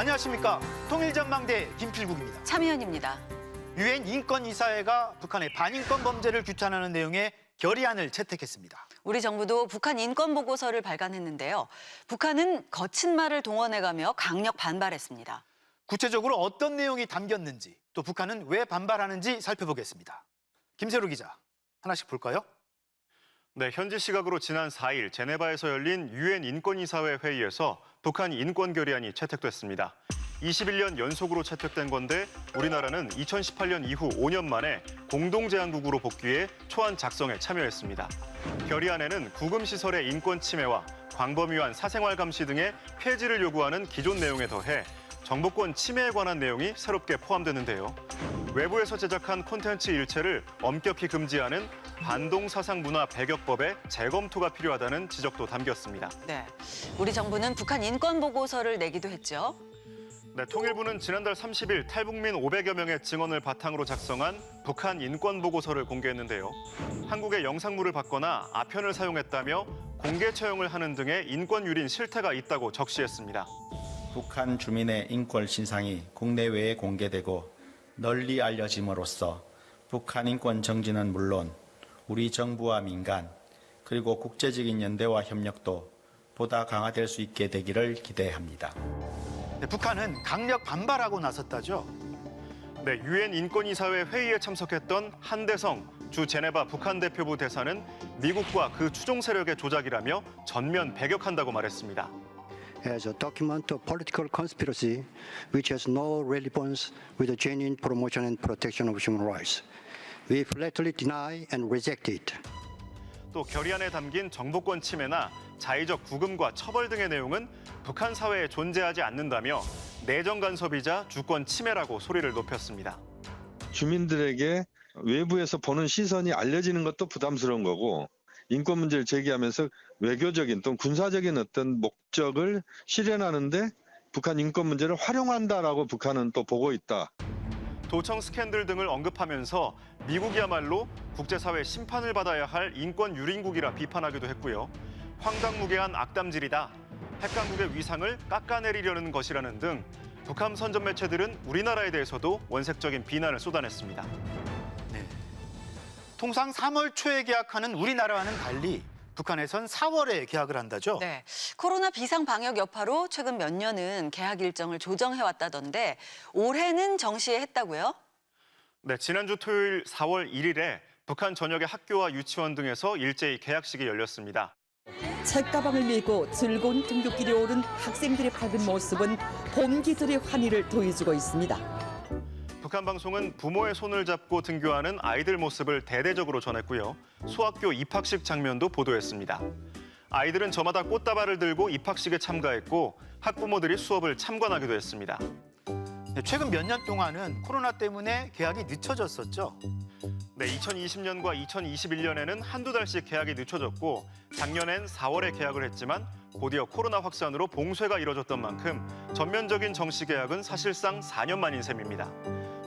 안녕하십니까. 통일전망대 김필국입니다. 차미연입니다. 유엔 인권이사회가 북한의 반인권 범죄를 규탄하는 내용의 결의안을 채택했습니다. 우리 정부도 북한 인권 보고서를 발간했는데요. 북한은 거친 말을 동원해가며 강력 반발했습니다. 구체적으로 어떤 내용이 담겼는지, 또 북한은 왜 반발하는지 살펴보겠습니다. 김세로 기자, 하나씩 볼까요? 네, 현지 시각으로 지난 4일 제네바에서 열린 유엔 인권이사회 회의에서 북한 인권 결의안이 채택됐습니다. 21년 연속으로 채택된 건데 우리나라는 2018년 이후 5년 만에 공동제안국으로 복귀해 초안 작성에 참여했습니다. 결의안에는 구금시설의 인권 침해와 광범위한 사생활 감시 등의 폐지를 요구하는 기존 내용에 더해 정보권 침해에 관한 내용이 새롭게 포함되는데요. 외부에서 제작한 콘텐츠 일체를 엄격히 금지하는 반동사상문화 배격법의 재검토가 필요하다는 지적도 담겼습니다. 네, 우리 정부는 북한 인권 보고서를 내기도 했죠. 네, 통일부는 지난달 30일 탈북민 500여 명의 증언을 바탕으로 작성한 북한 인권 보고서를 공개했는데요. 한국의 영상물을 받거나 아편을 사용했다며 공개 처형을 하는 등의 인권 유린 실태가 있다고 적시했습니다. 북한 주민의 인권 신상이 국내외에 공개되고 널리 알려짐으로써 북한 인권 정지는 물론 우리 정부와 민간 그리고 국제적인 연대와 협력도 보다 강화될 수 있게 되기를 기대합니다. 네, 북한은 강력 반발하고 나섰다죠. 네, 유엔 인권이사회 회의에 참석했던 한대성 주 제네바 북한 대표부 대사는 미국과 그 추종 세력의 조작이라며 전면 배격한다고 말했습니다. As a document of political conspiracy which has no relevance with the genuine promotion and protection of human rights. We flatly deny and reject it. 또 결의안에 담긴 정보권 침해나 자의적 구금과 처벌 등의 내용은 북한 사회에 존재하지 않는다며 내정 간섭이자 주권 침해라고 소리를 높였습니다. 주민들에게 외부에서 보는 시선이 알려지는 것도 부담스러운 거고 인권 문제를 제기하면서 외교적인 또는 군사적인 어떤 목적을 실현하는데 북한 인권 문제를 활용한다라고 북한은 또 보고 있다. 도청 스캔들 등을 언급하면서 미국이야말로 국제사회 심판을 받아야 할 인권 유린국이라 비판하기도 했고요. 황당무계한 악담질이다. 핵강국의 위상을 깎아내리려는 것이라는 등 북한 선전 매체들은 우리나라에 대해서도 원색적인 비난을 쏟아냈습니다. 네. 통상 3월 초에 계약하는 우리나라와는 달리 북한에선 4월에 계약을 한다죠. 네, 코로나 비상 방역 여파로 최근 몇 년은 계약 일정을 조정해왔다던데 올해는 정시했다고요? 네, 지난주 토요일 4월 1일에 북한 전역의 학교와 유치원 등에서 일제히 개학식이 열렸습니다. 책가방을 메고 즐거운 등굣길에 오른 학생들의 밝은 모습은 봄기들의 환희를 더해주고 있습니다. 북한 방송은 부모의 손을 잡고 등교하는 아이들 모습을 대대적으로 전했고요. 소학교 입학식 장면도 보도했습니다. 아이들은 저마다 꽃다발을 들고 입학식에 참가했고 학부모들이 수업을 참관하기도 했습니다. 네, 최근 몇 년 동안은 코로나 때문에 계약이 늦춰졌었죠. 네, 2020년과 2021년에는 한두 달씩 계약이 늦춰졌고 작년엔 4월에 계약을 했지만 곧이어 코로나 확산으로 봉쇄가 이뤄졌던 만큼 전면적인 정시 계약은 사실상 4년 만인 셈입니다.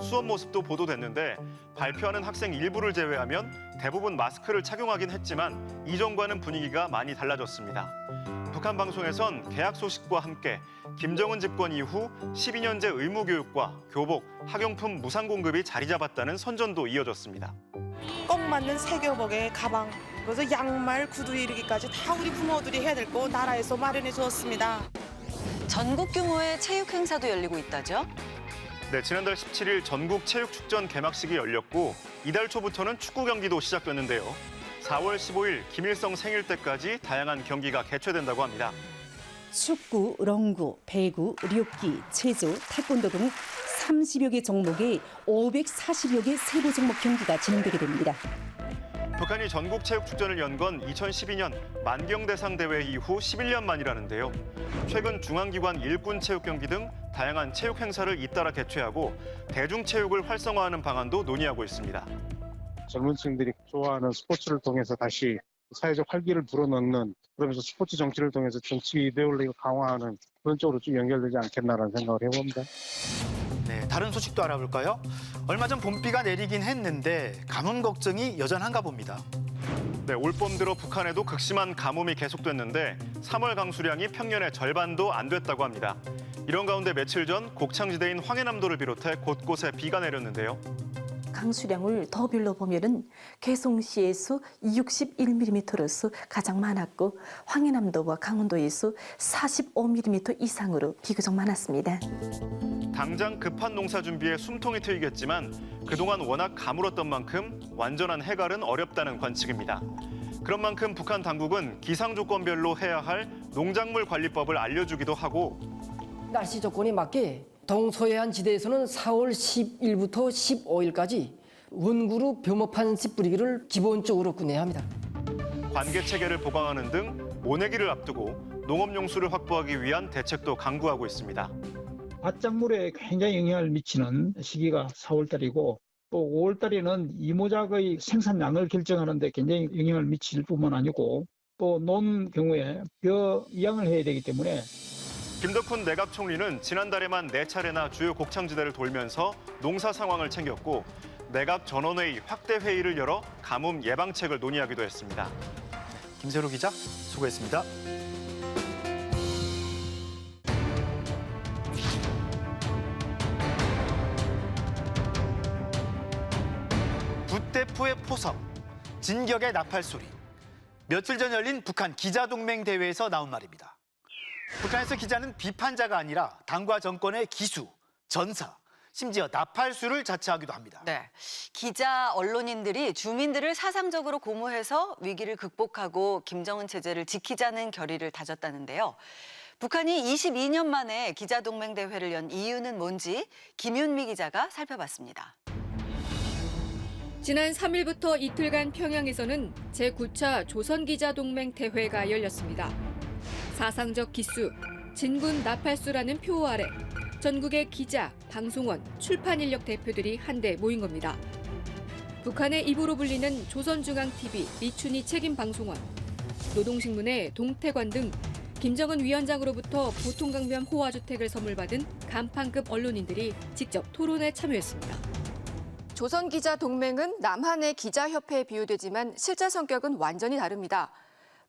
수업 모습도 보도됐는데 발표하는 학생 일부를 제외하면 대부분 마스크를 착용하긴 했지만 이전과는 분위기가 많이 달라졌습니다. 북한 방송에선 계약 소식과 함께 김정은 집권 이후 12년제 의무교육과 교복, 학용품 무상 공급이 자리 잡았다는 선전도 이어졌습니다. 꼭 맞는 새 교복에 가방, 그래서 양말, 구두 이르기까지 다 우리 부모들이 해야 될 거 나라에서 마련해 주었습니다. 전국 규모의 체육 행사도 열리고 있다죠? 네, 지난달 17일 전국 체육축전 개막식이 열렸고 이달 초부터는 축구 경기도 시작됐는데요. 4월 15일 김일성 생일 때까지 다양한 경기가 개최된다고 합니다. 축구, 롱구, 배구, 류기, 체조, 태권도 등 30여 개 종목의 540여 개 세부 종목 경기가 진행되게 됩니다. 북한이 전국 체육축전을 연 건 2012년 만경대상 대회 이후 11년 만이라는데요. 최근 중앙기관 일군 체육경기 등 다양한 체육 행사를 잇따라 개최하고 대중체육을 활성화하는 방안도 논의하고 있습니다. 젊은 층들이 좋아하는 스포츠를 통해서 다시 사회적 활기를 불어넣는, 그러면서 스포츠 정치를 통해서 정치 이데올로기를 강화하는 그런 쪽으로 쭉 연결되지 않겠나라는 생각을 해봅니다. 네, 다른 소식도 알아볼까요? 얼마 전 봄비가 내리긴 했는데 가뭄 걱정이 여전한가 봅니다. 네, 올봄 들어 북한에도 극심한 가뭄이 계속됐는데 3월 강수량이 평년의 절반도 안 됐다고 합니다. 이런 가운데 며칠 전 곡창지대인 황해남도를 비롯해 곳곳에 비가 내렸는데요. 강수량을 더 빌려보면은 개송시에서 61mm로서 가장 많았고 황해남도와 강원도에서 45mm 이상으로 비교적 많았습니다. 당장 급한 농사 준비에 숨통이 트이겠지만 그동안 워낙 가물었던 만큼 완전한 해갈은 어렵다는 관측입니다. 그런 만큼 북한 당국은 기상 조건별로 해야 할 농작물 관리법을 알려주기도 하고 날씨 조건에 맞게 동서해안 지대에서는 4월 10일부터 15일까지 원구로 벼목판 씨 뿌리기를 기본적으로 끝내야 합니다. 관계 체계를 보강하는 등 모내기를 앞두고 농업용수를 확보하기 위한 대책도 강구하고 있습니다. 밭작물에 굉장히 영향을 미치는 시기가 4월달이고 또 5월달에는 이모작의 생산량을 결정하는 데 굉장히 영향을 미칠 뿐만 아니고 또 논 경우에 벼 이양을 해야 되기 때문에 김덕훈 내각 총리는 지난달에만 4차례나 주요 곡창지대를 돌면서 농사 상황을 챙겼고 내각 전원회의 확대 회의를 열어 가뭄 예방책을 논의하기도 했습니다. 김세로 기자 수고했습니다. 붓대포의 포성, 진격의 나팔 소리. 며칠 전 열린 북한 기자동맹 대회에서 나온 말입니다. 북한에서 기자는 비판자가 아니라 당과 정권의 기수, 전사, 심지어 나팔수를 자처하기도 합니다. 네, 기자, 언론인들이 주민들을 사상적으로 고무해서 위기를 극복하고 김정은 체제를 지키자는 결의를 다졌다는데요. 북한이 22년 만에 기자동맹 대회를 연 이유는 뭔지 김윤미 기자가 살펴봤습니다. 지난 3일부터 이틀간 평양에서는 제9차 조선기자동맹 대회가 열렸습니다. 사상적 기수, 진군 나팔수라는 표어 아래 전국의 기자, 방송원, 출판 인력 대표들이 한데 모인 겁니다. 북한의 입으로 불리는 조선중앙TV, 리춘희 책임방송원, 노동신문의 동태관 등 김정은 위원장으로부터 보통강변 호화주택을 선물받은 간판급 언론인들이 직접 토론에 참여했습니다. 조선기자동맹은 남한의 기자협회에 비유되지만 실제 성격은 완전히 다릅니다.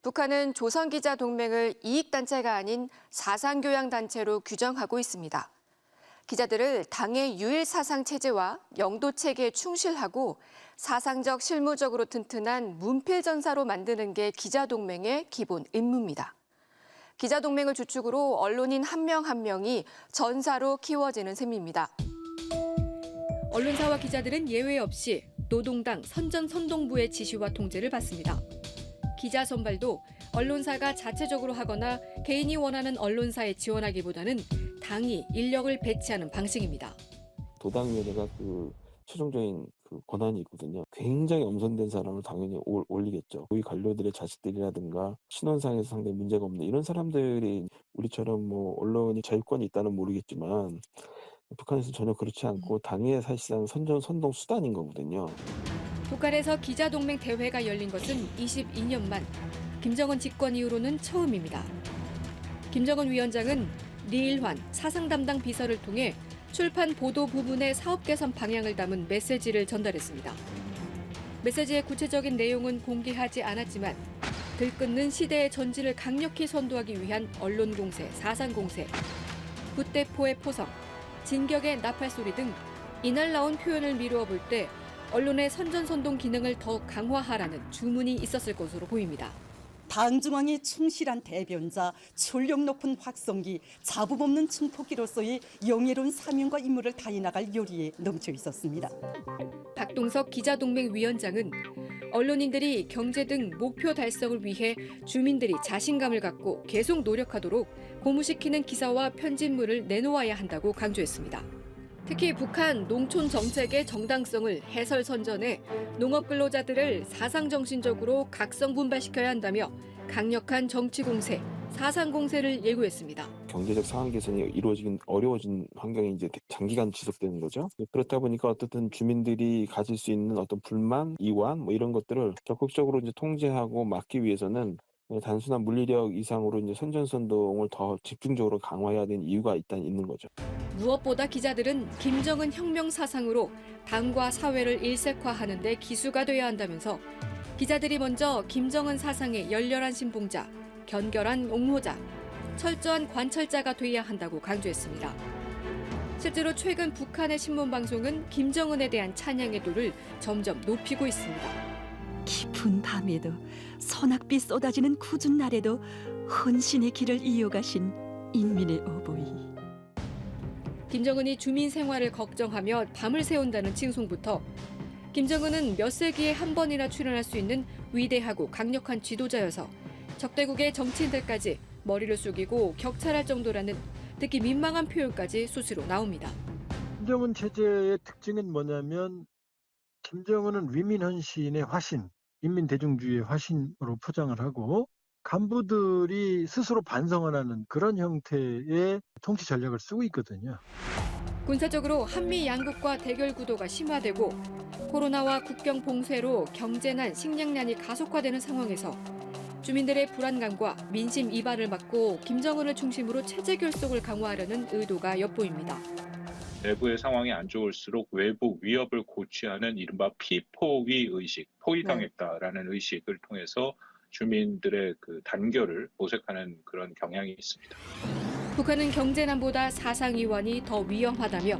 북한은 조선기자동맹을 이익단체가 아닌 사상교양단체로 규정하고 있습니다. 기자들을 당의 유일사상체제와 영도체계에 충실하고 사상적 실무적으로 튼튼한 문필전사로 만드는 게 기자동맹의 기본 임무입니다. 기자동맹을 주축으로 언론인 한 명 한 명이 전사로 키워지는 셈입니다. 언론사와 기자들은 예외 없이 노동당 선전선동부의 지시와 통제를 받습니다. 기자 선발도 언론사가 자체적으로 하거나 개인이 원하는 언론사에 지원하기보다는 당이 인력을 배치하는 방식입니다. 도당위원회가 최종적인 권한이 있거든요. 굉장히 엄선된 사람을 당연히 올리겠죠. 우리 관료들의 자식들이라든가 신원상에서 상당히 문제가 없는 이런 사람들이 우리처럼 언론이 자유권이 있다는 모르겠지만 북한에서 전혀 그렇지 않고 당의 사실상 선동 수단인 거거든요. 북한에서 기자동맹 대회가 열린 것은 22년 만, 김정은 집권 이후로는 처음입니다. 김정은 위원장은 리일환 사상 담당 비서를 통해 출판 보도 부분의 사업 개선 방향을 담은 메시지를 전달했습니다. 메시지의 구체적인 내용은 공개하지 않았지만 들끓는 시대의 전지를 강력히 선도하기 위한 언론 공세, 사상 공세, 붓대포의 포성, 진격의 나팔 소리 등 이날 나온 표현을 미루어 볼 때 언론의 선전선동 기능을 더 강화하라는 주문이 있었을 것으로 보입니다. 당중앙의 충실한 대변자, 출력 높은 확성기, 잡음 없는 증폭기로서의 영예로운 사명과 임무를 다해 나갈 요리에 넘쳐 있었습니다. 박동석 기자동맹 위원장은 언론인들이 경제 등 목표 달성을 위해 주민들이 자신감을 갖고 계속 노력하도록 고무시키는 기사와 편집물을 내놓아야 한다고 강조했습니다. 특히 북한 농촌 정책의 정당성을 해설 선전해 농업 근로자들을 사상정신적으로 각성분발시켜야 한다며 강력한 정치 공세, 사상 공세를 예고했습니다. 경제적 상황 개선이 어려워진 환경이 이제 장기간 지속되는 거죠. 그렇다 보니까 어떻든 주민들이 가질 수 있는 어떤 불만, 이완 이런 것들을 적극적으로 이제 통제하고 막기 위해서는 단순한 물리력 이상으로 이제 선전선동을 더 집중적으로 강화해야 되는 이유가 있는 거죠. 무엇보다 기자들은 김정은 혁명 사상으로 당과 사회를 일색화하는 데 기수가 돼야 한다면서 기자들이 먼저 김정은 사상의 열렬한 신봉자, 견결한 옹호자, 철저한 관철자가 돼야 한다고 강조했습니다. 실제로 최근 북한의 신문 방송은 김정은에 대한 찬양의 도를 점점 높이고 있습니다. 깊은 밤에도 선악빛 쏟아지는 굳은 날에도 헌신의 길을 이어가신 인민의 어버이. 김정은이 주민 생활을 걱정하며 밤을 새운다는 칭송부터 김정은은 몇 세기에 한 번이나 출연할 수 있는 위대하고 강력한 지도자여서 적대국의 정치인들까지 머리를 숙이고 격찰할 정도라는 듣기 민망한 표현까지 수시로 나옵니다. 김정은 체제의 특징은 뭐냐면 김정은은 위민헌신의 화신, 인민대중주의의 화신으로 포장을 하고 간부들이 스스로 반성을 하는 그런 형태의 통치 전략을 쓰고 있거든요. 군사적으로 한미 양국과 대결 구도가 심화되고 코로나와 국경 봉쇄로 경제난, 식량난이 가속화되는 상황에서 주민들의 불안감과 민심 이발을 막고 김정은을 중심으로 체제 결속을 강화하려는 의도가 엿보입니다. 내부의 상황이 안 좋을수록 외부 위협을 고취하는 이른바 피포위 의식, 포위당했다라는 의식을 통해서 주민들의 그 단결을 모색하는 그런 경향이 있습니다. 북한은 경제난보다 사상 이완이 더 위험하다며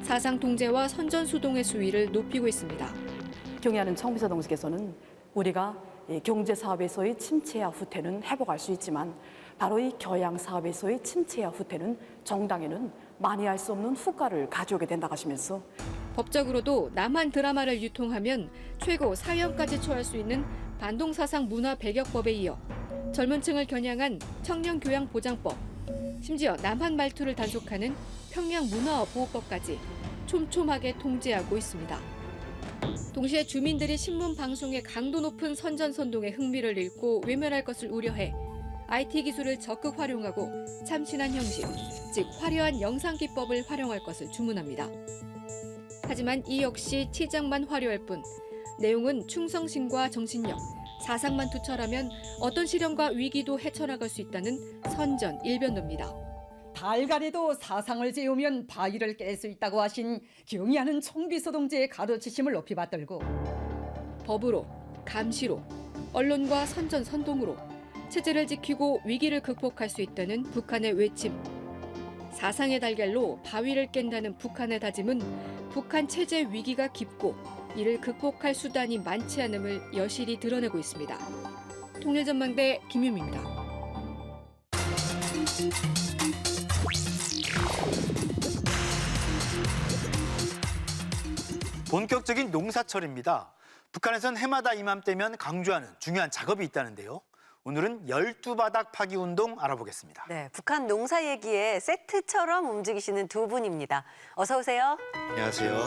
사상 통제와 선전수동의 수위를 높이고 있습니다. 경의하는 청비서 동지께서는 우리가 경제 사업에서의 침체와 후퇴는 회복할 수 있지만 바로 이 교양 사업에서의 침체와 후퇴는 정당에는 만회할 수 없는 후과를 가져오게 된다 하시면서 법적으로도 남한 드라마를 유통하면 최고 사형까지 처할 수 있는 반동사상 문화 배격법에 이어 젊은 층을 겨냥한 청년교양보장법, 심지어 남한 말투를 단속하는 평양문화보호법까지 촘촘하게 통제하고 있습니다. 동시에 주민들이 신문 방송의 강도 높은 선전선동에 흥미를 잃고 외면할 것을 우려해 IT 기술을 적극 활용하고 참신한 형식, 즉 화려한 영상 기법을 활용할 것을 주문합니다. 하지만 이 역시 치장만 화려할 뿐 내용은 충성심과 정신력, 사상만 투철하면 어떤 시련과 위기도 헤쳐나갈 수 있다는 선전 일변도입니다. 달간에도 사상을 재우면 바위를 깰 수 있다고 하신 경의하는 청비서 동지의 가르치심을 높이 받들고 법으로, 감시로, 언론과 선전선동으로 체제를 지키고 위기를 극복할 수 있다는 북한의 외침. 사상의 달걀로 바위를 깬다는 북한의 다짐은 북한 체제 위기가 깊고 이를 극복할 수단이 많지 않음을 여실히 드러내고 있습니다. 통일전망대 김유미입니다. 본격적인 농사철입니다. 북한에선 해마다 이맘때면 강조하는 중요한 작업이 있다는데요. 오늘은 12바닥 파기 운동 알아보겠습니다. 네, 북한 농사 얘기에 세트처럼 움직이시는 두 분입니다. 어서 오세요. 안녕하세요.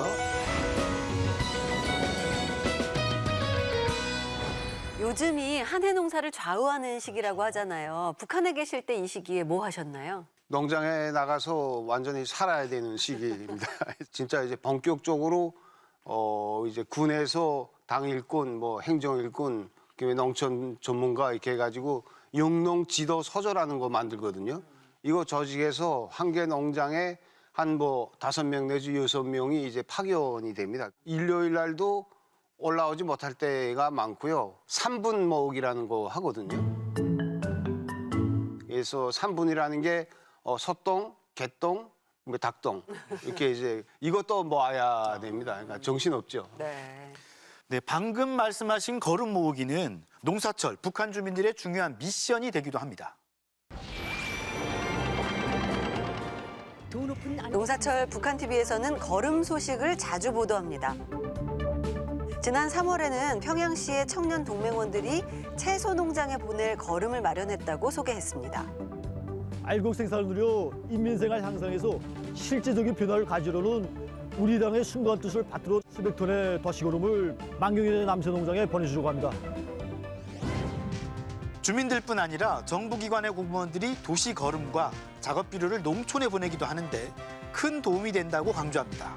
요즘이 한 해 농사를 좌우하는 시기라고 하잖아요. 북한에 계실 때 이 시기에 뭐 하셨나요? 농장에 나가서 완전히 살아야 되는 시기입니다. 진짜 이제 본격적으로 이제 군에서 당 일꾼, 뭐 행정 일꾼, 그다음에 농촌 전문가 이렇게 해가지고 영농 지도 서적이라는 거 만들거든요. 이거 조직해서 한 개 농장에 한 뭐 5명 내지 6명이 이제 파견이 됩니다. 일요일 날도 올라오지 못할 때가 많고요. 3분 모으기라는 거 하거든요. 그래서 3분이라는 게 소똥, 개똥, 닭똥 이렇게 이제 이것도 모아야 됩니다. 그러니까 정신없죠. 네, 방금 말씀하신 거름 모으기는 농사철 북한 주민들의 중요한 미션이 되기도 합니다. 농사철 북한 TV에서는 거름 소식을 자주 보도합니다. 지난 3월에는 평양시의 청년 동맹원들이 채소 농장에 보낼 거름을 마련했다고 소개했습니다. 알곡 생산을 누려 인민생활 향상에서 실제적인 변화를 가지려는 우리 당의 순간 뜻을 받들어 수백 톤의 더시거름을 만경의 남새 농장에 보내주려고 합니다. 주민들뿐 아니라 정부기관의 공무원들이 도시 거름과 작업 비료를 농촌에 보내기도 하는데 큰 도움이 된다고 강조합니다.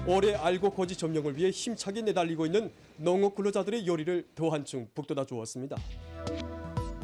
올해 알곡 고지 점령을 위해 힘차게 내달리고 있는 농업 근로자들의 요리를 더 한층 북돋아 주었습니다.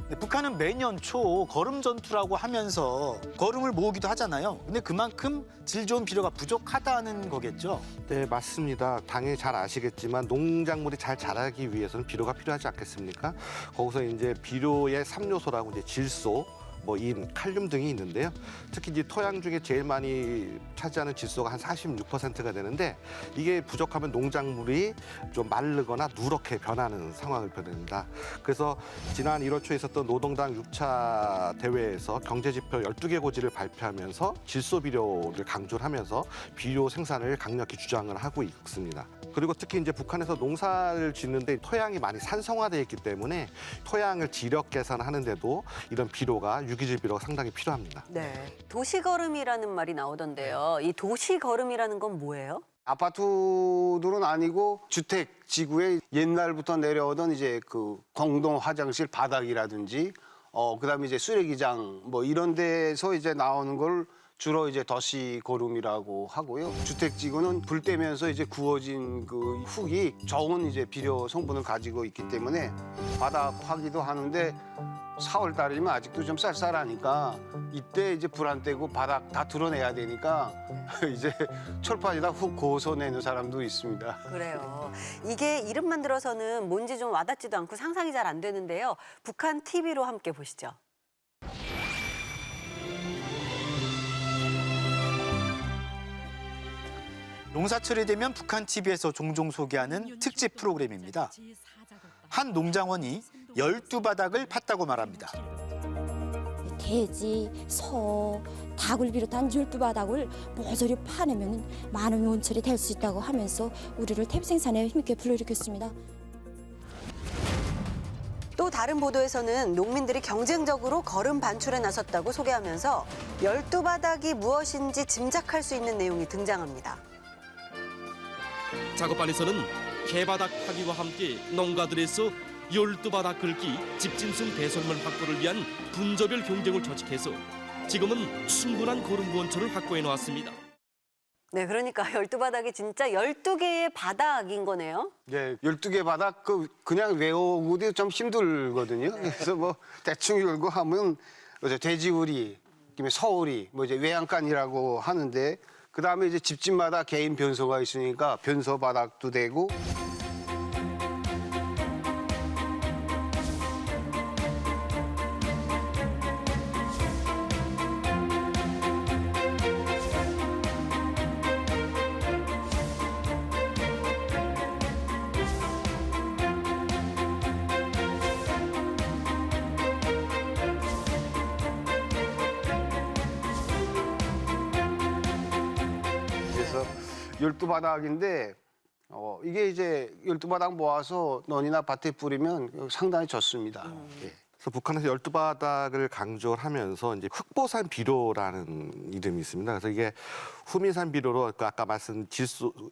네, 북한은 매년 초 거름 전투라고 하면서 거름을 모으기도 하잖아요. 근데 그만큼 질 좋은 비료가 부족하다는 거겠죠? 네, 맞습니다. 당연히 잘 아시겠지만 농작물이 잘 자라기 위해서는 비료가 필요하지 않겠습니까? 거기서 이제 비료의 3요소라고 이제 질소, 뭐 인, 칼륨 등이 있는데요. 특히 이제 토양 중에 제일 많이 차지하는 질소가 한 46%가 되는데 이게 부족하면 농작물이 좀 마르거나 누렇게 변하는 상황을 보냅니다. 그래서 지난 1월 초에 있었던 노동당 6차 대회에서 경제지표 12개 고지를 발표하면서 질소 비료를 강조를 하면서 비료 생산을 강력히 주장을 하고 있습니다. 그리고 특히 이제 북한에서 농사를 짓는데 토양이 많이 산성화되어 있기 때문에 토양을 지력 개선하는데도 이런 비료가 유기질 비료가 상당히 필요합니다. 네. 도시걸음이라는 말이 나오던데요. 이 도시걸음이라는 건 뭐예요? 아파트들은 아니고 주택 지구에 옛날부터 내려오던 이제 그 공동 화장실 바닥이라든지 그다음에 이제 쓰레기장 뭐 이런 데서 이제 나오는 걸 주로 이제 도시거름이라고 하고요. 주택지구는 불 떼면서 이제 구워진 그 흙이 좋은 이제 비료 성분을 가지고 있기 때문에 바닥 파기도 하는데 4월 달이면 아직도 좀 쌀쌀하니까 이때 이제 불 안 떼고 바닥 다 드러내야 되니까 이제 철판에다 훅 고서 내는 사람도 있습니다. 그래요. 이게 이름만 들어서는 뭔지 좀 와닿지도 않고 상상이 잘 안 되는데요. 북한 TV로 함께 보시죠. 농사철이 되면 북한 TV에서 종종 소개하는 특집 프로그램입니다. 한 농장원이 12바닥을 팠다고 말합니다. 돼지, 소, 닭을 비롯한 12바닥을 모조리 파내면 많은 원철이 될 수 있다고 하면서 우리를 탭 생산에 힘있게 불러일으켰습니다. 또 다른 보도에서는 농민들이 경쟁적으로 거름 반출에 나섰다고 소개하면서 12바닥이 무엇인지 짐작할 수 있는 내용이 등장합니다. 작업반에서는 개바닥 파기와 함께 농가들에서 12바닥 긁기, 집짐승 배설물 확보를 위한 분조별 경쟁을 조직해서 지금은 충분한 거름 원초를 확보해 놓았습니다. 네, 그러니까 12바닥이 진짜 12개의 바닥인 거네요. 네, 12개 바닥 그냥 외우기도 좀 힘들거든요. 그래서 뭐 대충 열고 하면 이제 돼지우리, 그다음에 서우리, 뭐 이제 외양간이라고 하는데 그다음에 이제 집집마다 개인 변소가 있으니까 변소 바닥도 되고 그래서 12바닥인데 이게 이제 12바닥 모아서 논이나 밭에 뿌리면 상당히 좋습니다. 예. 그래서 북한에서 12바닥을 강조를 하면서 이제 흑보산 비료라는 이름이 있습니다. 그래서 이게 후미산 비료로 아까 말씀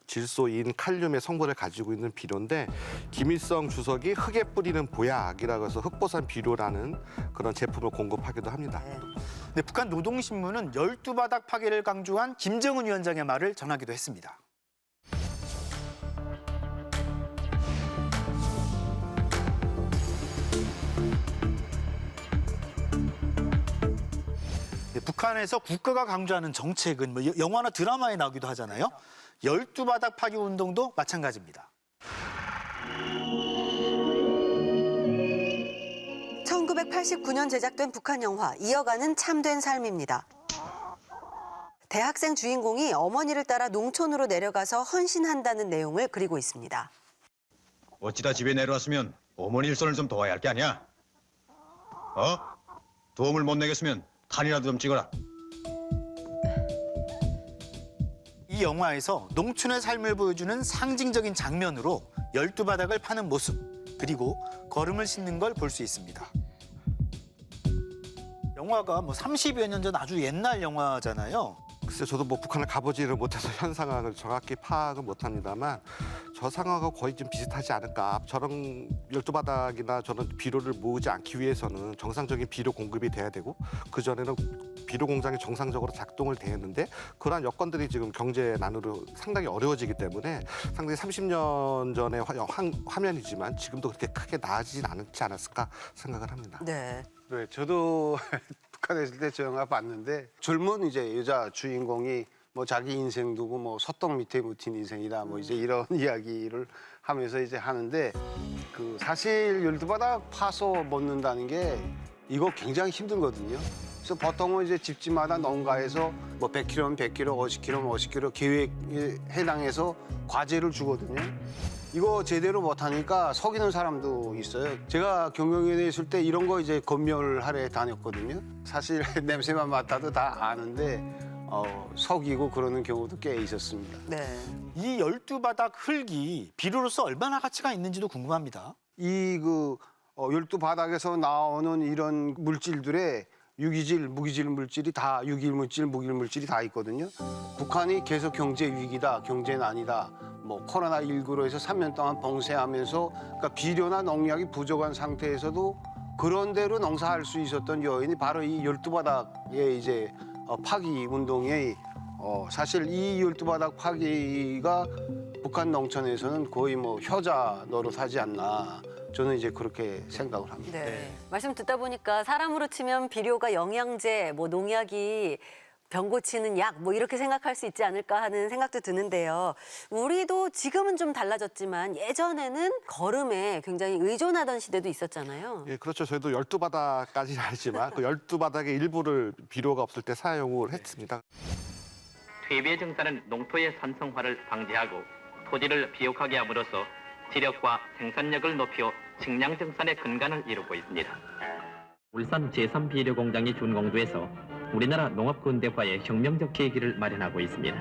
질소인 칼륨의 성분을 가지고 있는 비료인데 김일성 주석이 흙에 뿌리는 보약이라고 해서 흑보산 비료라는 그런 제품을 공급하기도 합니다. 네, 북한 노동신문은 12바닥 파괴를 강조한 김정은 위원장의 말을 전하기도 했습니다. 네, 북한에서 국가가 강조하는 정책은 뭐 영화나 드라마에 나오기도 하잖아요. 12바닥 파기 운동도 마찬가지입니다. 1989년 제작된 북한 영화 이어가는 참된 삶입니다. 대학생 주인공이 어머니를 따라 농촌으로 내려가서 헌신한다는 내용을 그리고 있습니다. 어찌다 집에 내려왔으면 어머니 일손을 좀 도와야 할 게 아니야? 도움을 못 내겠으면 탄이라도 좀 찍어라. 이 영화에서 농촌의 삶을 보여주는 상징적인 장면으로 12바닥을 파는 모습, 그리고 걸음을 싣는 걸 볼 수 있습니다. 영화가 뭐 30여 년 전 아주 옛날 영화잖아요. 글쎄 저도 뭐 북한을 가보지를 못해서 현 상황을 정확히 파악은 못합니다만 저 상황하고 거의 좀 비슷하지 않을까. 저런 12바닥이나 저런 비료를 모으지 않기 위해서는 정상적인 비료 공급이 돼야 되고 그전에는 비료 공장이 정상적으로 작동을 대했는데 그러한 여건들이 지금 경제난으로 상당히 어려워지기 때문에 상당히 30년 전의 화면이지만 지금도 그렇게 크게 나아지진 않지 않았을까 생각을 합니다. 네. 네, 저도 북한에 있을 때 저 영화 봤는데 젊은 이제 여자 주인공이 뭐 자기 인생 두고 뭐 소떡 밑에 묻힌 인생이다 뭐 이제 이런 이야기를 하면서 이제 하는데 그 사실 12바닥 파서 먹는다는 게 이거 굉장히 힘들거든요. 그래서 보통은 이제 집집마다 농가에서 뭐 100kg면 100kg, 50kg면 50kg 계획에 해당해서 과제를 주거든요. 이거 제대로 못하니까 속이는 사람도 있어요. 제가 경영위원회에 있을 때 이런 거 이제 검열하러 다녔거든요. 사실 냄새만 맡아도 다 아는데 속이고 그러는 경우도 꽤 있었습니다. 네. 이 12바닥 흙이 비료로서 얼마나 가치가 있는지도 궁금합니다. 이 12바닥에서 나오는 이런 물질들의 유기질, 무기질 물질이 다 유기질 물질, 무기질 물질이 다 있거든요. 북한이 계속 경제 위기다, 경제난이다, 뭐 코로나19로 해서 3년 동안 봉쇄하면서 그러니까 비료나 농약이 부족한 상태에서도 그런 대로 농사할 수 있었던 요인이 바로 이 12바닥의 이제 파기 운동이 사실 이 12바닥 파기가 북한 농촌에서는 거의 뭐 효자 노릇하지 않나. 저는 이제 그렇게 생각을 합니다. 네. 말씀 듣다 보니까 사람으로 치면 비료가 영양제, 뭐 농약이 병 고치는 약, 뭐 이렇게 생각할 수 있지 않을까 하는 생각도 드는데요. 우리도 지금은 좀 달라졌지만 예전에는 거름에 굉장히 의존하던 시대도 있었잖아요. 예, 그렇죠. 저희도 12바닥까지는 아니지만 그 12바닥의 일부를 비료가 없을 때 사용을 했습니다. 퇴비의 증산은 농토의 산성화를 방지하고 토지를 비옥하게 함으로써 지력과 생산력을 높여 식량 증산의 근간을 이루고 있습니다. 울산 제3비료공장이 준공주에서 우리나라 농업 근대화의 혁명적 계기를 마련하고 있습니다.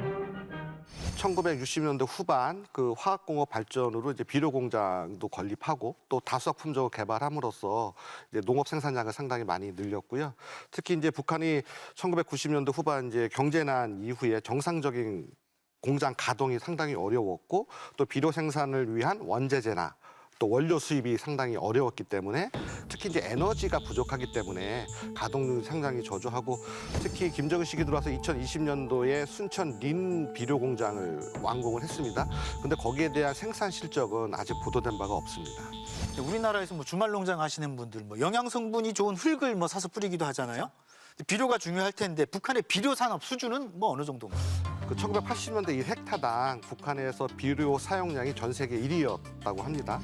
1960년대 후반 그 화학공업 발전으로 이제 비료 공장도 건립하고 또 다수학 품종을 개발함으로써 이제 농업 생산량을 상당히 많이 늘렸고요. 특히 이제 북한이 1990년대 후반 이제 경제난 이후에 정상적인 공장 가동이 상당히 어려웠고 또 비료 생산을 위한 원재재나 또 원료 수입이 상당히 어려웠기 때문에 특히 이제 에너지가 부족하기 때문에 가동률이 상당히 저조하고 특히 김정은 시기 들어와서 2020년도에 순천 린 비료 공장을 완공을 했습니다. 근데 거기에 대한 생산 실적은 아직 보도된 바가 없습니다. 우리나라에서 뭐 주말 농장 하시는 분들 뭐 영양 성분이 좋은 흙을 뭐 사서 뿌리기도 하잖아요. 비료가 중요할 텐데 북한의 비료 산업 수준은 뭐 어느 정도인가요? 그 1980년대 1헥타당 북한에서 비료 사용량이 전 세계 1위였다고 합니다.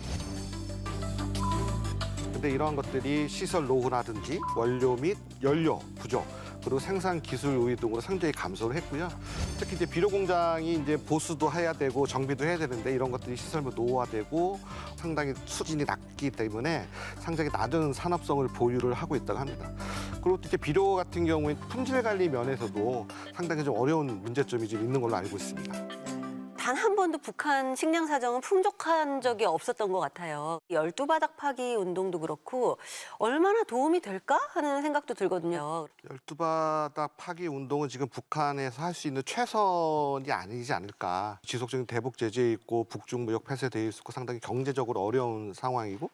근데 이러한 것들이 시설 노후라든지 원료 및 연료 부족 그리고 생산 기술 우위 등으로 상당히 감소를 했고요. 특히 이제 비료 공장이 이제 보수도 해야 되고 정비도 해야 되는데 이런 것들이 시설 노후화되고 상당히 수준이 낮기 때문에 상당히 낮은 산업성을 보유를 하고 있다고 합니다. 그리고 이제 비료 같은 경우에 품질 관리 면에서도 상당히 좀 어려운 문제점이 좀 있는 걸로 알고 있습니다. 단 한 번도 북한 식량 사정은 풍족한 적이 없었던 것 같아요. 12바닥 파기 운동도 그렇고 얼마나 도움이 될까 하는 생각도 들거든요. 12바닥 파기 운동은 지금 북한에서 할 수 있는 최선이 아니지 않을까. 지속적인 대북 제재 있고 북중무역 폐쇄돼 있고 상당히 경제적으로 어려운 상황이고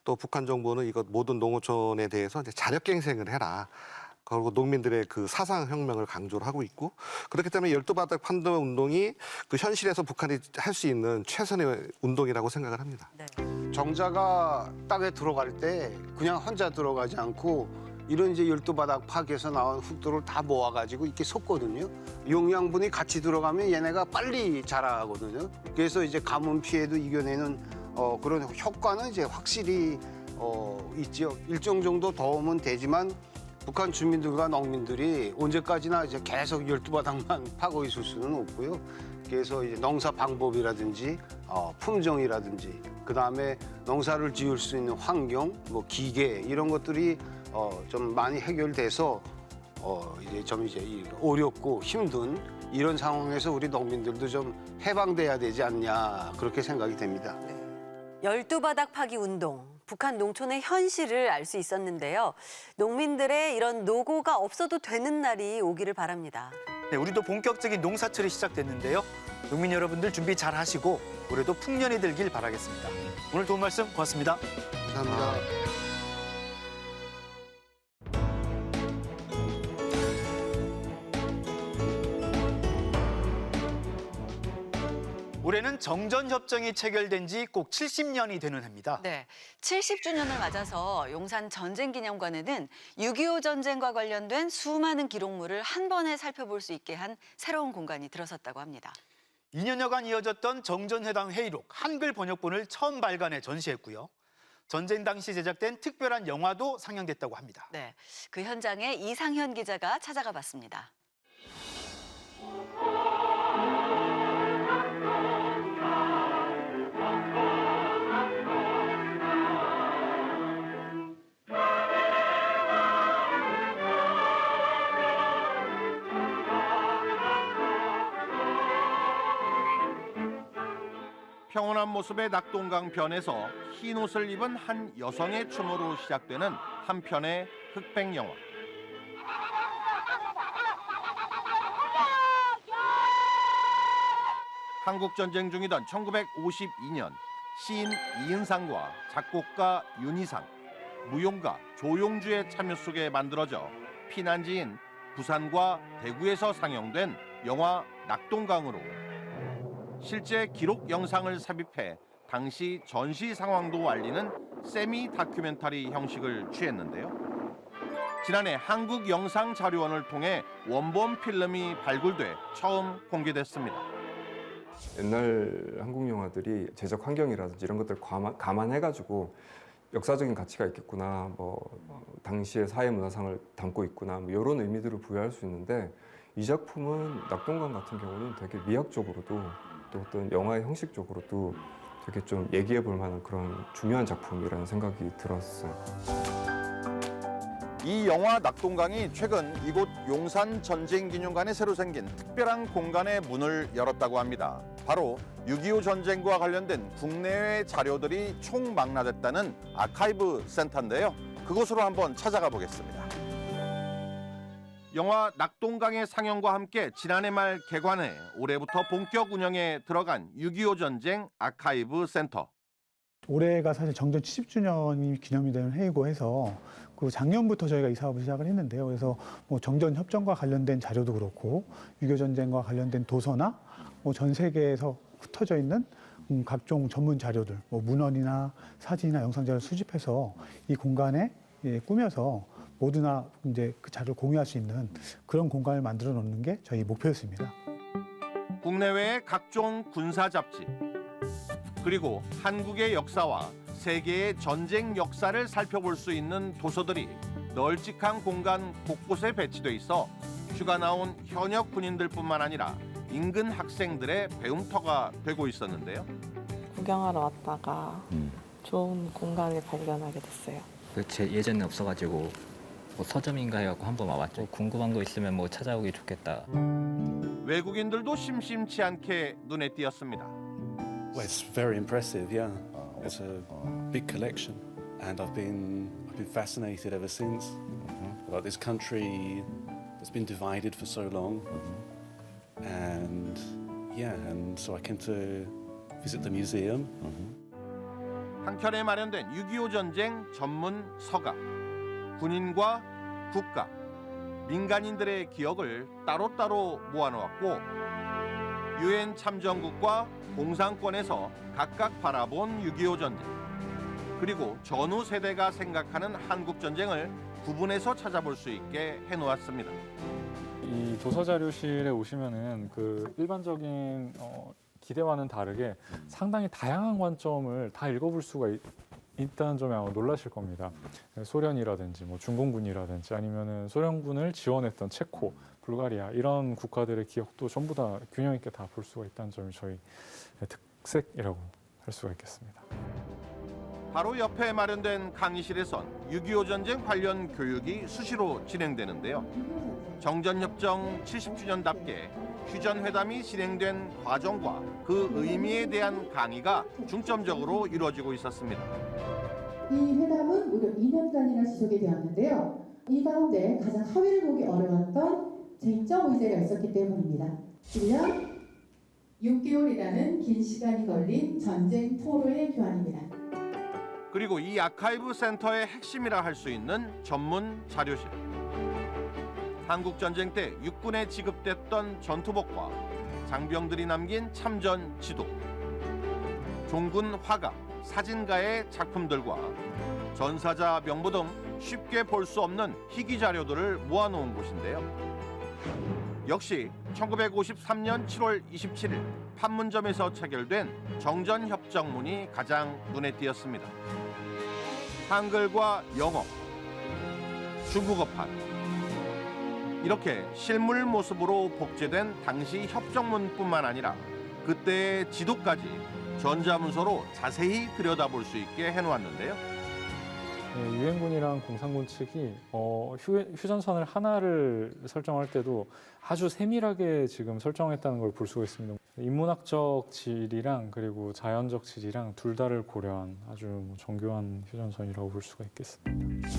또 북한 정부는 이것 모든 농어촌에 대해서 이제 자력갱생을 해라. 그리고 농민들의 그 사상혁명을 강조를 하고 있고 그렇기 때문에 12바닥 판도 운동이 그 현실에서 북한이 할 수 있는 최선의 운동이라고 생각을 합니다. 네. 정자가 땅에 들어갈 때 그냥 혼자 들어가지 않고 이런 이제 12바닥 파기에서 나온 흙들을 다 모아가지고 이렇게 섞거든요. 영양분이 같이 들어가면 얘네가 빨리 자라거든요. 그래서 이제 가뭄 피해도 이겨내는 그런 효과는 이제 확실히 있죠. 일정 정도 도움은 되지만 북한 주민들과 농민들이 언제까지나 이제 계속 12바닥만 파고 있을 수는 없고요. 그래서 이제 농사 방법이라든지 품종이라든지 그다음에 농사를 지을 수 있는 환경, 뭐 기계 이런 것들이 좀 많이 해결돼서 이제 좀 이제 어렵고 힘든 이런 상황에서 우리 농민들도 좀 해방돼야 되지 않냐 그렇게 생각이 됩니다. 12바닥 파기 운동. 북한 농촌의 현실을 알 수 있었는데요. 농민들의 이런 노고가 없어도 되는 날이 오기를 바랍니다. 네, 우리도 본격적인 농사철이 시작됐는데요. 농민 여러분들 준비 잘 하시고 올해도 풍년이 들길 바라겠습니다. 오늘 도움 말씀 고맙습니다. 감사합니다. 올해는 정전협정이 체결된 지 꼭 70년이 되는 해입니다. 네, 70주년을 맞아서 용산 전쟁기념관에는 6.25 전쟁과 관련된 수많은 기록물을 한 번에 살펴볼 수 있게 한 새로운 공간이 들어섰다고 합니다. 2년여간 이어졌던 정전회담 회의록 한글 번역본을 처음 발간해 전시했고요. 전쟁 당시 제작된 특별한 영화도 상영됐다고 합니다. 네, 그 현장에 이상현 기자가 찾아가 봤습니다. 평온한 모습의 낙동강 변에서 흰 옷을 입은 한 여성의 춤으로 시작되는 한 편의 흑백 영화. 한국 전쟁 중이던 1952년 시인 이은상과 작곡가 윤희상, 무용가 조용주의 참여 속에 만들어져 피난지인 부산과 대구에서 상영된 영화 낙동강으로 실제 기록 영상을 삽입해 당시 전시 상황도 알리는 세미 다큐멘터리 형식을 취했는데요. 지난해 한국영상자료원을 통해 원본 필름이 발굴돼 처음 공개됐습니다. 옛날 한국 영화들이 제작 환경이라든지 이런 것들 감안해가지고 역사적인 가치가 있겠구나, 당시의 사회 문화상을 담고 있구나, 이런 의미들을 부여할 수 있는데 이 작품은 낙동강 같은 경우는 되게 미학적으로도 또 어떤 영화의 형식적으로도 되게 좀 얘기해 볼 만한 그런 중요한 작품이라는 생각이 들었어요. 이 영화 낙동강이 최근 이곳 용산 전쟁기념관에 새로 생긴 특별한 공간의 문을 열었다고 합니다. 바로 6.25 전쟁과 관련된 국내외 자료들이 총망라됐다는 아카이브 센터인데요. 그곳으로 한번 찾아가 보겠습니다. 영화 낙동강의 상영과 함께 지난해 말 개관해 올해부터 본격 운영에 들어간 6.25 전쟁 아카이브 센터. 올해가 사실 정전 70주년이 기념이 되는 해이고 해서 그 작년부터 저희가 이 사업을 시작을 했는데요. 그래서 정전 협정과 관련된 자료도 그렇고 6.25 전쟁과 관련된 도서나 전 세계에서 흩어져 있는 각종 전문 자료들, 문헌이나 사진이나 영상 자료를 수집해서 이 공간에 꾸며서 모두나 이제 그 자료를 공유할 수 있는 그런 공간을 만들어 놓는 게 저희 목표였습니다. 국내외의 각종 군사 잡지, 그리고 한국의 역사와 세계의 전쟁 역사를 살펴볼 수 있는 도서들이 널찍한 공간 곳곳에 배치돼 있어 휴가 나온 현역 군인들뿐만 아니라 인근 학생들의 배움터가 되고 있었는데요. 구경하러 왔다가 좋은 공간을 발견하게 됐어요. 제 예전에 없어가지고 서점인가 해갖고 한번 와봤죠. 궁금한 거 있으면 찾아오기 좋겠다. 외국인들도 심심치 않게 눈에 띄었습니다. Well, it's very impressive, yeah. It's a big collection, and I've been fascinated ever since about this country that's been divided for so long, and so I came to visit the museum. 한켠에 마련된 6.25 전쟁 전문 서가, 군인과 국가, 민간인들의 기억을 따로따로 모아놓았고 유엔 참전국과 공산권에서 각각 바라본 6.25 전쟁, 그리고 전후 세대가 생각하는 한국 전쟁을 구분해서 찾아볼 수 있게 해놓았습니다. 이 도서자료실에 오시면은 그 일반적인 기대와는 다르게 상당히 다양한 관점을 다 읽어볼 수가 있다는 점에 아마 놀라실 겁니다. 소련이라든지 중공군이라든지 아니면은 소련군을 지원했던 체코, 불가리아 이런 국가들의 기억도 전부 다 균형 있게 다 볼 수가 있다는 점이 저희 특색이라고 할 수가 있겠습니다. 바로 옆에 마련된 강의실에선 6.25 전쟁 관련 교육이 수시로 진행되는데요. 정전협정 70주년답게 휴전회담이 진행된 과정과 그 의미에 대한 강의가 중점적으로 이루어지고 있었습니다. 이 회담은 무려 2년간이나 지속이 되었는데요. 이 가운데 가장 합의를 보기 어려웠던 쟁점 의제가 있었기 때문입니다. 1년 6개월이라는 긴 시간이 걸린 전쟁 토로의 교환입니다. 그리고 이 아카이브 센터의 핵심이라 할 수 있는 전문 자료실. 한국 전쟁 때 육군에 지급됐던 전투복과 장병들이 남긴 참전 지도, 종군 화가, 사진가의 작품들과 전사자 명부 등 쉽게 볼 수 없는 희귀 자료들을 모아놓은 곳인데요. 역시 1953년 7월 27일 판문점에서 체결된 정전협정문이 가장 눈에 띄었습니다. 한글과 영어, 중국어판 이렇게 실물 모습으로 복제된 당시 협정문뿐만 아니라 그때의 지도까지 전자문서로 자세히 들여다볼 수 있게 해놓았는데요. 유엔군이랑 공산군 측이 휴전선을 하나를 설정할 때도 아주 세밀하게 지금 설정했다는 걸 볼 수가 있습니다. 인문학적 질이랑 그리고 자연적 질이랑 둘 다를 고려한 아주 정교한 휴전선이라고 볼 수가 있겠습니다.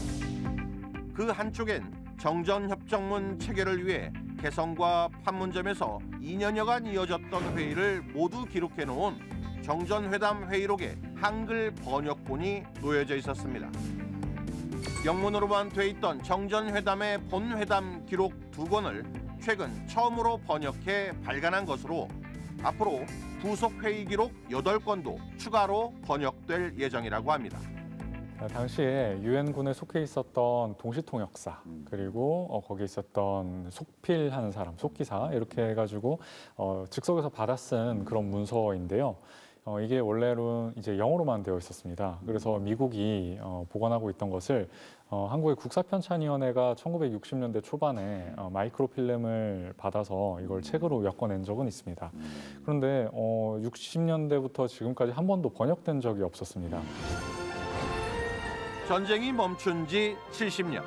그 한쪽엔 정전협정문 체결을 위해 개성과 판문점에서 2년여간 이어졌던 회의를 모두 기록해놓은 정전회담 회의록에 한글 번역본이 놓여져 있었습니다. 영문으로만 돼 있던 정전회담의 본회담 기록 2권을 최근 처음으로 번역해 발간한 것으로 앞으로 부속 회의 기록 8건도 추가로 번역될 예정이라고 합니다. 당시에 유엔군에 속해 있었던 동시통역사 그리고 거기에 있었던 속필하는 사람, 속기사 이렇게 해가지고 즉석에서 받아 쓴 그런 문서인데요. 이게 원래는 이제 영어로만 되어 있었습니다. 그래서 미국이 보관하고 있던 것을 한국의 국사편찬위원회가 1960년대 초반에 마이크로필름을 받아서 이걸 책으로 엮어낸 적은 있습니다. 그런데 60년대부터 지금까지 한 번도 번역된 적이 없었습니다. 전쟁이 멈춘 지 70년.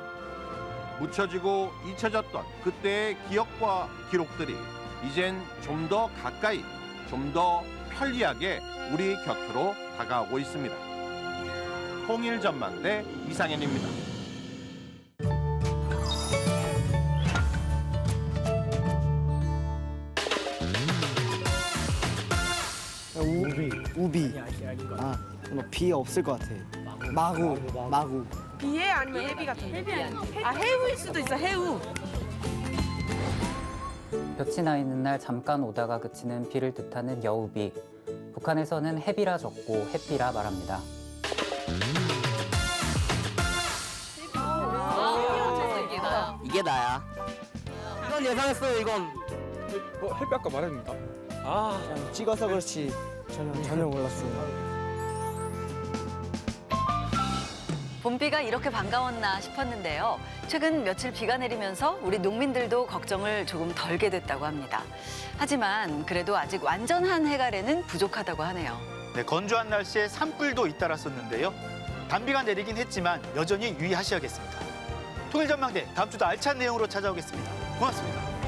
묻혀지고 잊혀졌던 그때의 기억과 기록들이 이젠 좀 더 가까이, 좀 더 편리하게 우리 곁으로 다가오고 있습니다. 통일전망대 이상현입니다. 우비. 뭐 비 없을 것 같아. 마구. 비해 아니면 해비 같은 해비 아 해우일 수도 있어 해우. 볕이 나 있는 날 잠깐 오다가 그치는 비를 뜻하는 여우비. 북한에서는 해비라 적고 햇비라 말합니다. 이게 나야. 이건 예상했어요. 이건. 햇비 아까 말했는데. 그냥 찍어서 그렇지. 전혀 몰랐어요. 봄비가 이렇게 반가웠나 싶었는데요. 최근 며칠 비가 내리면서 우리 농민들도 걱정을 조금 덜게 됐다고 합니다. 하지만 그래도 아직 완전한 해갈에는 부족하다고 하네요. 네, 건조한 날씨에 산불도 잇따랐었는데요. 단비가 내리긴 했지만 여전히 유의하셔야겠습니다. 통일전망대 다음 주도 알찬 내용으로 찾아오겠습니다. 고맙습니다.